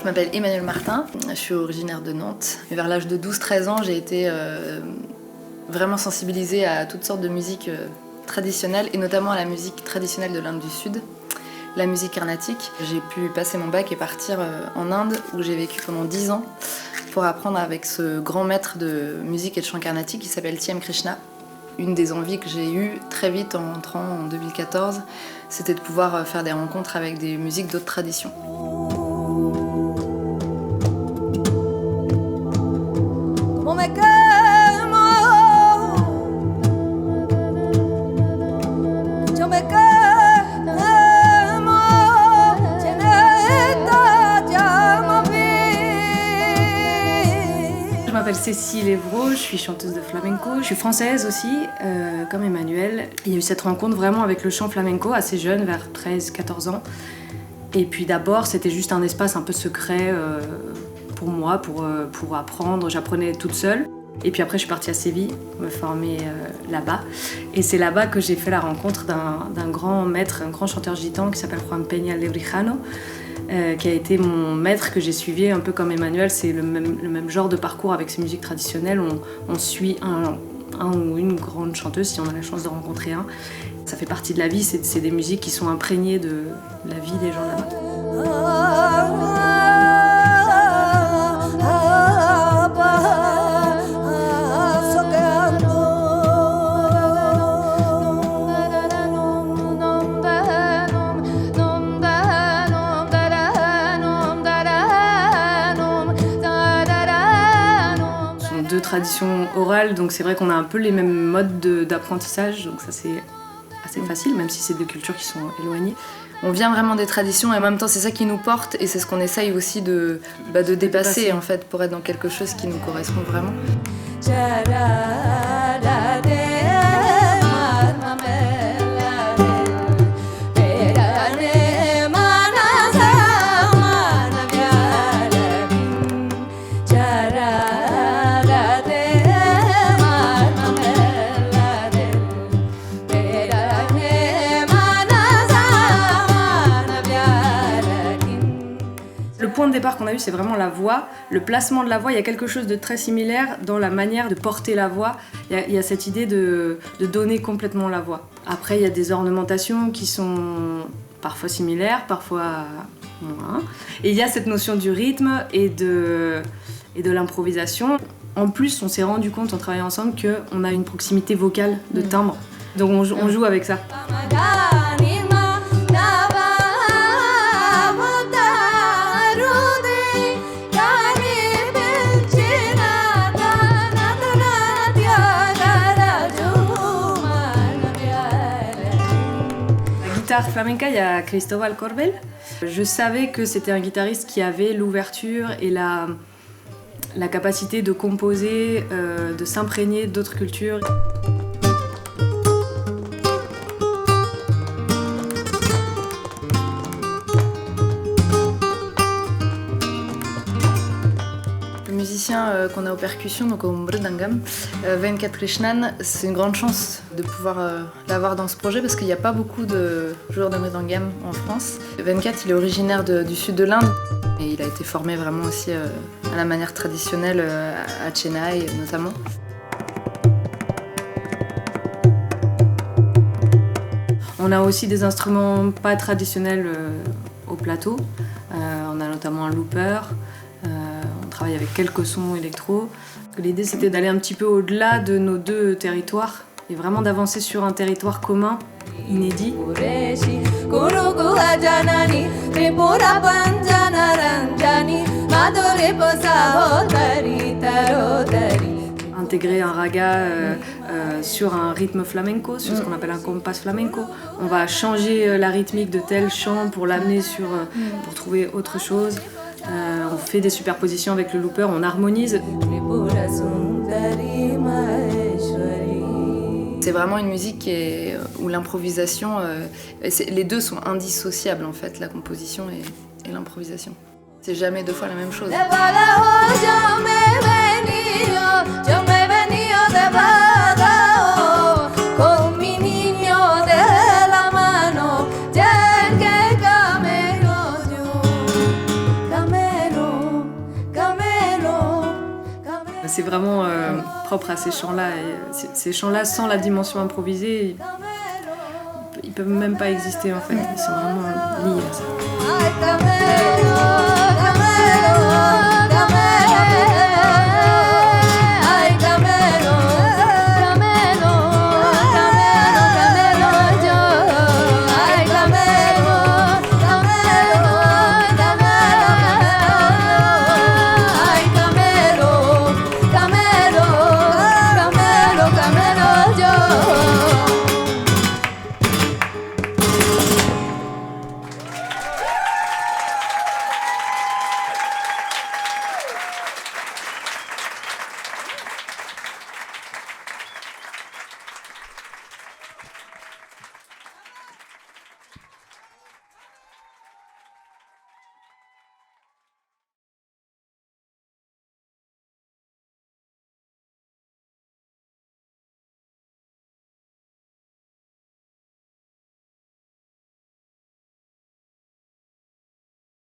m'appelle Emmanuelle Martin, je suis originaire de Nantes. Vers l'âge de 12-13 ans, j'ai été vraiment sensibilisée à toutes sortes de musiques traditionnelles, et notamment à la musique traditionnelle de l'Inde du Sud, la musique carnatique. J'ai pu passer mon bac et partir en Inde, où j'ai vécu pendant 10 ans, pour apprendre avec ce grand maître de musique et de chant carnatique qui s'appelle T.M. Krishna. Une des envies que j'ai eues très vite en entrant en 2014, c'était de pouvoir faire des rencontres avec des musiques d'autres traditions. Je m'appelle Cécile Evrault, je suis chanteuse de flamenco, je suis française aussi, comme Emmanuelle. Il y a eu cette rencontre vraiment avec le chant flamenco assez jeune, vers 13-14 ans. Et puis d'abord, c'était juste un espace un peu secret pour moi, pour apprendre. J'apprenais toute seule. Et puis après, je suis partie à Séville, me former là-bas. Et c'est là-bas que j'ai fait la rencontre d'un grand maître, un grand chanteur gitan qui s'appelle Juan Peña Lebrijano, qui a été mon maître que j'ai suivi un peu comme Emmanuelle. C'est le même genre de parcours avec ces musiques traditionnelles. On suit un ou une grande chanteuse si on a la chance de rencontrer un. Ça fait partie de la vie, c'est des musiques qui sont imprégnées de la vie des gens là-bas. Deux traditions orales, donc c'est vrai qu'on a un peu les mêmes modes d'apprentissage, donc ça c'est assez facile, même si c'est deux cultures qui sont éloignées. On vient vraiment des traditions et en même temps c'est ça qui nous porte et c'est ce qu'on essaye aussi de dépasser en fait pour être dans quelque chose qui nous correspond vraiment. Le point de départ qu'on a eu, c'est vraiment la voix, le placement de la voix. Il y a quelque chose de très similaire dans la manière de porter la voix. Il y a cette idée de donner complètement la voix. Après, il y a des ornementations qui sont parfois similaires, parfois moins. Et il y a cette notion du rythme et de l'improvisation. En plus, on s'est rendu compte en travaillant ensemble qu'on a une proximité vocale de timbre. Donc on joue avec ça. Guitare flamenca, il y a Cristóbal Corbel. Je savais que c'était un guitariste qui avait l'ouverture et la capacité de composer, de s'imprégner d'autres cultures. Le musicien qu'on a aux percussions, donc au Mridangam, Venkat Krishnan, c'est une grande chance de pouvoir l'avoir dans ce projet parce qu'il n'y a pas beaucoup de joueurs de Mridangam en France. Venkat, il est originaire du sud de l'Inde et il a été formé vraiment aussi à la manière traditionnelle à Chennai notamment. On a aussi des instruments pas traditionnels au plateau. On a notamment un looper. On travaille avec quelques sons électro. L'idée c'était d'aller un petit peu au-delà de nos deux territoires et vraiment d'avancer sur un territoire commun, inédit. Intégrer un raga sur un rythme flamenco, sur ce qu'on appelle un compas flamenco. On va changer la rythmique de tel chant pour l'amener pour trouver autre chose. On fait des superpositions avec le looper, on harmonise. C'est vraiment une musique où l'improvisation, les deux sont indissociables en fait, la composition et l'improvisation. C'est jamais deux fois la même chose. propre à ces chants-là. Et ces chants-là, sans la dimension improvisée, ils peuvent même pas exister en fait. Ils sont vraiment liés à ça.